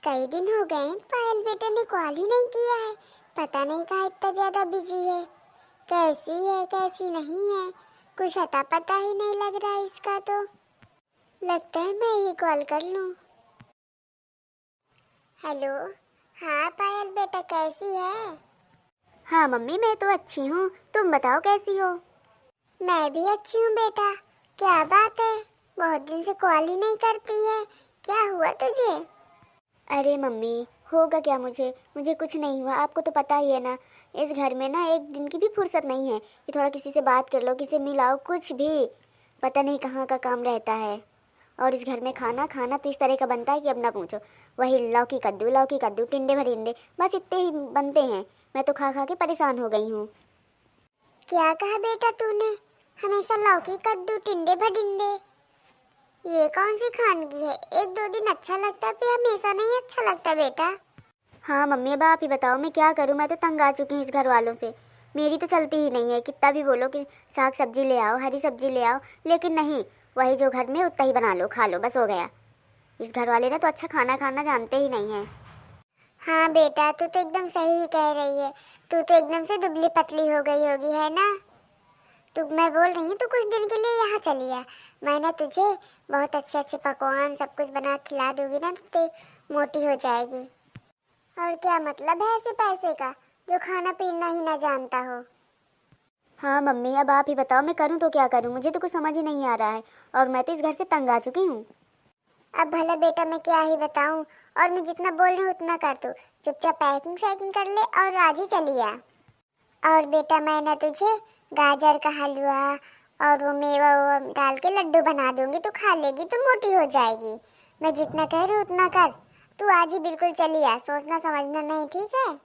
कई दिन हो गए पायल बेटे ने कॉल ही नहीं किया है। पता नहीं कहाँ इतना ज्यादा बिजी है। कैसी है कैसी नहीं है, कुछ अता पता ही नहीं लग रहा है इसका। तो लगता है मैं ही कॉल कर लूं। हेलो। हाँ पायल बेटा कैसी है? हाँ मम्मी, मैं तो अच्छी हूँ, तुम बताओ कैसी हो? मैं भी अच्छी हूँ बेटा। क्या बात है, बहुत दिन से कॉल ही नहीं करती है, क्या हुआ तुझे? अरे मम्मी, होगा क्या, मुझे कुछ नहीं हुआ। आपको तो पता ही है ना, इस घर में ना एक दिन की भी फुर्सत नहीं है कि थोड़ा किसी से बात कर लो, किसी से मिलाओ, कुछ भी पता नहीं कहाँ का काम रहता है। और इस घर में खाना खाना तो इस तरह का बनता है कि अब ना पूछो। वही लौकी कद्दू, टिंडे भरिंडे, बस इतने ही बनते हैं। मैं तो खा खा के परेशान हो गई हूँ। क्या कहा बेटा तूने? हमेशा लौकी कद्दू टिंडे भडिंडे, ये कौन सी खानगी है? एक दो दिन अच्छा लगता है फिर हमेशा नहीं अच्छा लगता बेटा। हाँ मम्मी, अब आप ही बताओ मैं क्या करूँ। मैं तो तंग आ चुकी हूँ इस घर वालों से। मेरी तो चलती ही नहीं है, कितना भी बोलो कि साग सब्जी ले आओ, हरी सब्जी ले आओ, लेकिन नहीं, वही जो घर में उतना ही बना लो, खा लो, बस हो गया। इस घर वाले ना तो अच्छा खाना खाना जानते ही नहीं है। हाँ बेटा तू तो एकदम सही कह रही है। तू तो एकदम से दुबली पतली हो गई होगी है ना। तू, मैं बोल रही हूँ तो कुछ दिन के लिए यहाँ चली आ। मैं ना तुझे बहुत अच्छे अच्छे पकवान सब कुछ बना खिला दूंगी ना, तो मोटी हो जाएगी। और क्या मतलब है ऐसे पैसे का जो खाना पीना ही ना जानता हो। हाँ मम्मी, अब आप ही बताओ मैं करूँ तो क्या करूँ, मुझे तो कुछ समझ ही नहीं आ रहा है। और मैं तो इस घर से तंग आ चुकी हूँ। अब भला बेटा मैं क्या ही बताऊं, और मैं जितना बोल रही हूँ उतना कर तू। चुपचाप पैकिंग शैकिंग कर ले और आज ही चली आ। और बेटा मैं ना तुझे गाजर का हलवा और वो मेवा वो डाल के लड्डू बना दूंगी, तो खा लेगी तो मोटी हो जाएगी। मैं जितना कह रही हूँ उतना कर। तू आज ही बिल्कुल चली आ, सोचना समझना नहीं, ठीक है?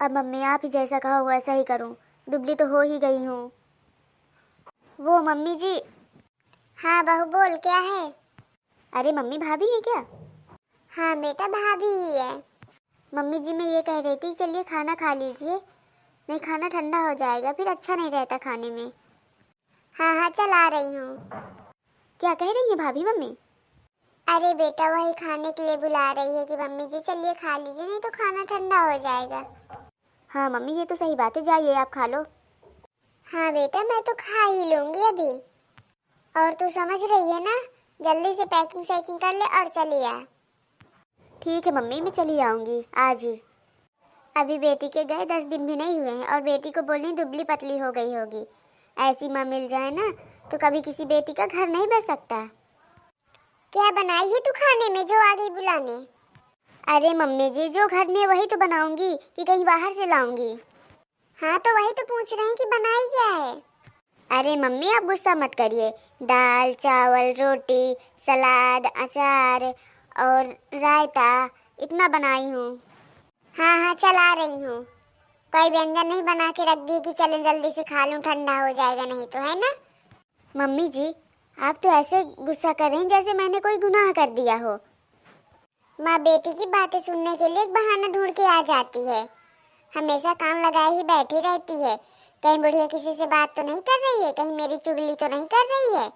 अब मम्मी आप ही जैसा कहो वैसा ही करूँ, दुबली तो हो ही गई हूँ। वो मम्मी जी। हाँ बहू बोल, क्या है? अरे मम्मी, भाभी है क्या? हाँ बेटा भाभी ही है। मम्मी जी मैं ये कह रही थी, चलिए खाना खा लीजिए, नहीं खाना ठंडा हो जाएगा, फिर अच्छा नहीं रहता खाने में। हाँ हाँ चल आ रही हूँ। क्या कह रही है भाभी मम्मी? अरे बेटा वही खाने के लिए बुला रही है कि मम्मी जी चलिए खा लीजिए, नहीं तो खाना ठंडा हो जाएगा। हाँ मम्मी, ये तो सही बात है, जाइए आप खा लो। हाँ बेटा मैं तो खा ही लूंगी अभी। और तू समझ रही है ना, जल्दी से पैकिंग शैकिंग कर ले और चली आ। ठीक है मम्मी, मैं चली आऊँगी आज ही। अभी बेटी के गए 10 दिन भी नहीं हुए हैं और बेटी को बोलनी दुबली पतली हो गई होगी। ऐसी माँ मिल जाए ना तो कभी किसी बेटी का घर नहीं बच सकता। क्या बनाई है तू खाने में जो आ गई बुलाने? अरे मम्मी जी, जो घर में वही तो बनाऊंगी कि कहीं बाहर से लाऊंगी? हाँ तो वही तो पूछ रहे हैं कि बनाई क्या है। अरे मम्मी आप गुस्सा मत करिए। दाल चावल रोटी सलाद अचार और रायता, इतना बनाई हूँ। हाँ हाँ चल आ रही हूँ। कोई व्यंजन नहीं बना के रख दी कि चलो जल्दी से खा लूँ, ठंडा हो जाएगा नहीं तो, है ना? मम्मी जी आप तो ऐसे गुस्सा कर रही हैं जैसे मैंने कोई गुनाह कर दिया हो। माँ बेटी की बातें सुनने के लिए एक बहाना ढूंढ के आ जाती है। हमेशा कान लगाए ही बैठी रहती है। कहीं बुढ़िया किसी से बात तो नहीं कर रही है, कहीं मेरी चुगली तो नहीं कर रही है।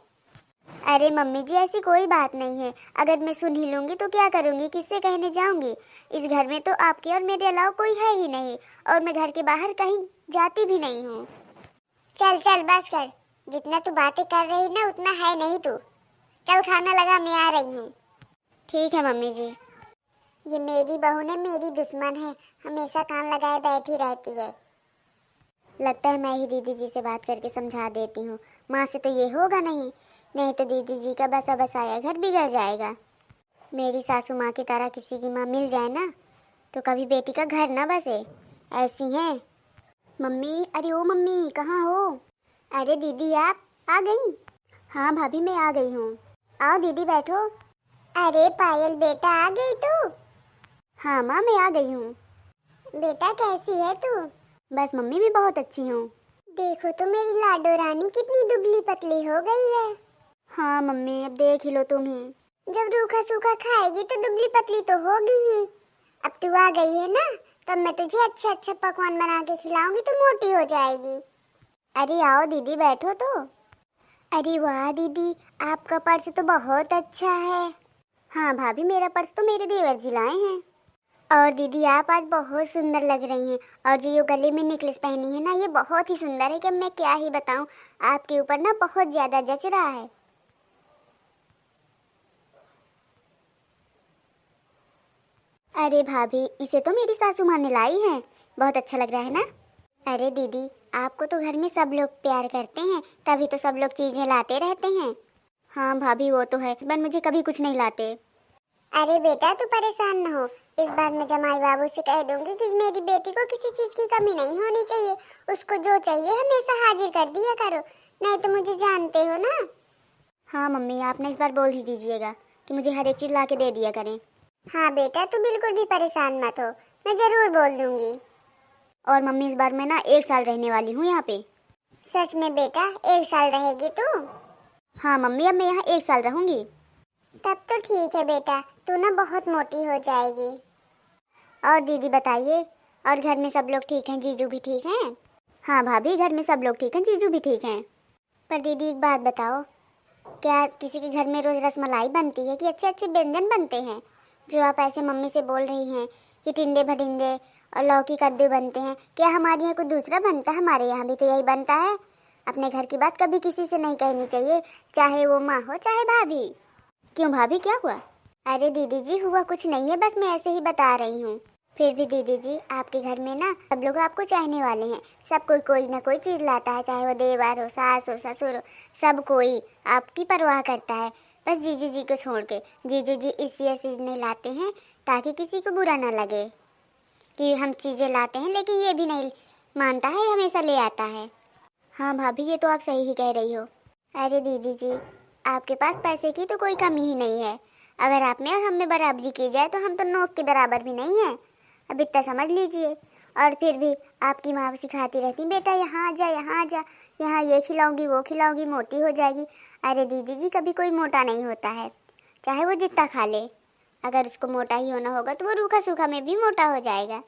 अरे मम्मी जी ऐसी कोई बात नहीं है, अगर मैं सुन ही लूँगी तो क्या करूँगी, किससे कहने जाऊँगी? इस घर में तो आपके और मेरे अलावा कोई है ही नहीं, और मैं घर के बाहर कहीं जाती भी नहीं हूँ। चल चल बस कर, जितना तू बातें कर रही ना उतना है नहीं तू। चल खाना लगा, मैं आ रही हूँ। ठीक है मम्मी जी। ये मेरी बहू ने मेरी दुश्मन है, हमेशा कान लगाए बैठी रहती है। लगता है मैं ही दीदी जी से बात करके समझा देती हूँ, माँ से तो ये होगा नहीं, नहीं तो दीदी जी का बसा बसाया घर बिगड़ जाएगा। मेरी सासू माँ की तरह किसी की माँ मिल जाए ना तो कभी बेटी का घर ना बसे, ऐसी हैं। मम्मी, अरे ओ मम्मी कहाँ हो? अरे दीदी आप आ गई? हाँ भाभी मैं आ गई हूँ, आओ दीदी बैठो। अरे पायल बेटा आ गई तू? हाँ माँ मैं आ गई हूँ। बेटा कैसी है तू? बस मम्मी भी बहुत अच्छी हूँ। देखो तो मेरी लाडो रानी कितनी दुबली पतली हो गई है। हाँ मम्मी अब देख ही लो तुम ही। जब रूखा सूखा खाएगी तो दुबली पतली तो होगी ही। अब तू आ गई है ना, तब मैं तुझे अच्छा अच्छा पकवान बना के खिलाऊंगी तो मोटी हो जाएगी। अरे आओ दीदी बैठो तो। अरे वाह दीदी, आपका पर्स तो बहुत अच्छा है। हाँ भाभी, मेरा पर्स तो मेरे देवर जी लाए हैं। और दीदी आप आज बहुत सुंदर लग रही हैं। और जो ये गले में नेकलेस पहनी है ना, ये बहुत ही सुंदर है कि मैं क्या ही बताऊं, आपके ऊपर ना बहुत ज़्यादा जच रहा है। अरे भाभी, इसे तो मेरी सासू माँ ने लाई है, बहुत अच्छा लग रहा है ना। अरे दीदी, आपको तो घर में सब लोग प्यार करते हैं, तभी तो सब लोग चीज़ें लाते रहते हैं। हाँ भाभी, वो तो है, पर मुझे कभी कुछ नहीं लाते। अरे बेटा तू परेशान न हो, इस बार मैं जमाई बाबू से कह दूंगी कि मेरी बेटी को किसी चीज की कमी नहीं होनी चाहिए, उसको जो चाहिए हमेशा हाजिर कर दिया करो, नहीं तो मुझे जानते हो ना। हाँ मम्मी, आपने इस बार बोल ही दीजिएगा कि मुझे हर एक चीज़ ला के दे दिया करें। हाँ बेटा तू बिल्कुल भी परेशान मत हो, मैं जरूर बोल दूंगी। और मम्मी, इस बार मैं ना 1 साल रहने वाली हूँ यहाँ पे। सच में बेटा 1 साल रहेगी तू? हाँ मम्मी, अब मैं यहाँ 1 साल रहूँगी। तब तो ठीक है बेटा, तू ना बहुत मोटी हो जाएगी। और दीदी बताइए, और घर में सब लोग ठीक हैं? जीजू भी ठीक हैं? हाँ भाभी, घर में सब लोग ठीक हैं, जीजू भी ठीक हैं। पर दीदी एक बात बताओ, क्या किसी के घर में रोज़ रसमलाई बनती है कि अच्छे अच्छे व्यंजन बनते हैं? जो आप ऐसे मम्मी से बोल रही हैं कि टिंडे भटिंडे और लौकी कद्दू बनते हैं, क्या हमारे यहाँ कुछ दूसरा बनता है? हमारे यहाँ भी तो यही बनता है। अपने घर की बात कभी किसी से नहीं कहनी चाहिए, चाहे वो माँ हो चाहे भाभी। क्यों भाभी, क्या हुआ? अरे दीदी जी, हुआ कुछ नहीं है, बस मैं ऐसे ही बता रही हूँ। फिर भी दीदी जी, आपके घर में ना सब लोग आपको चाहने वाले हैं, सब कोई ना कोई चीज़ लाता है, चाहे वो देवर हो, सास हो, ससुर हो, सब कोई आपकी परवाह करता है। बस जीजू जी को छोड़ के, जीजू जी इसलिए चीज़ें लाते हैं ताकि किसी को बुरा ना लगे कि हम चीज़ें लाते हैं, लेकिन ये भी नहीं मानता है, हमेशा ले आता है। हाँ भाभी, ये तो आप सही ही कह रही हो। अरे दीदी जी, आपके पास पैसे की तो कोई कमी ही नहीं है। अगर आप में और हम में बराबरी की जाए तो हम तो नोक के बराबर भी नहीं है, अब इतना समझ लीजिए। और फिर भी आपकी माँ सिखाती रहती, बेटा यहाँ आ जा, यहाँ आ जा, यहाँ ये खिलाऊंगी वो खिलाऊंगी, मोटी हो जाएगी। अरे दीदी जी, कभी कोई मोटा नहीं होता है, चाहे वो जितना खा ले। अगर उसको मोटा ही होना होगा तो वो रूखा सूखा में भी मोटा हो जाएगा।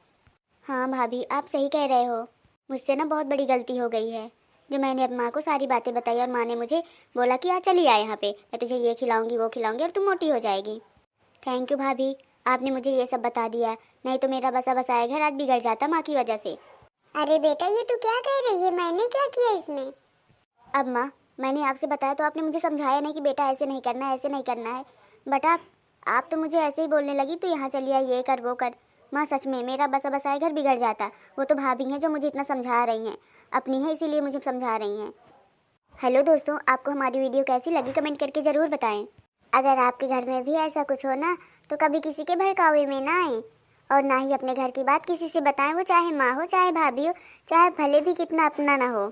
हाँ भाभी, आप सही कह रहे हो, मुझसे ना बहुत बड़ी गलती हो गई है जो मैंने अब माँ को सारी बातें बताई और माँ ने मुझे बोला कि आ चलिए आ यहाँ पे, मैं तुझे ये खिलाऊंगी वो खिलाऊंगी और तू मोटी हो जाएगी। थैंक यू भाभी, आपने मुझे ये सब बता दिया, नहीं तो मेरा बसा बसाया घर आज बिगड़ जाता माँ की वजह से। अरे बेटा ये तू क्या कह रही है, मैंने क्या किया इसमें? अब माँ, मैंने आपसे बताया तो आपने मुझे समझाया नहीं कि बेटा ऐसे नहीं करना है, ऐसे नहीं करना है। बट आप तो मुझे ऐसे ही बोलने लगी, तो यहाँ चलिए आ, ये कर वो कर। माँ सच में मेरा बसा बसाया घर बिगड़ जाता। वो तो भाभी हैं जो मुझे इतना समझा रही हैं, अपनी है इसीलिए मुझे समझा रही हैं। हेलो दोस्तों, आपको हमारी वीडियो कैसी लगी कमेंट करके ज़रूर बताएं। अगर आपके घर में भी ऐसा कुछ हो ना, तो कभी किसी के भड़कावे में ना आए और ना ही अपने घर की बात किसी से बताएं, वो चाहे माँ हो चाहे भाभी हो, चाहे भले भी कितना अपना ना हो।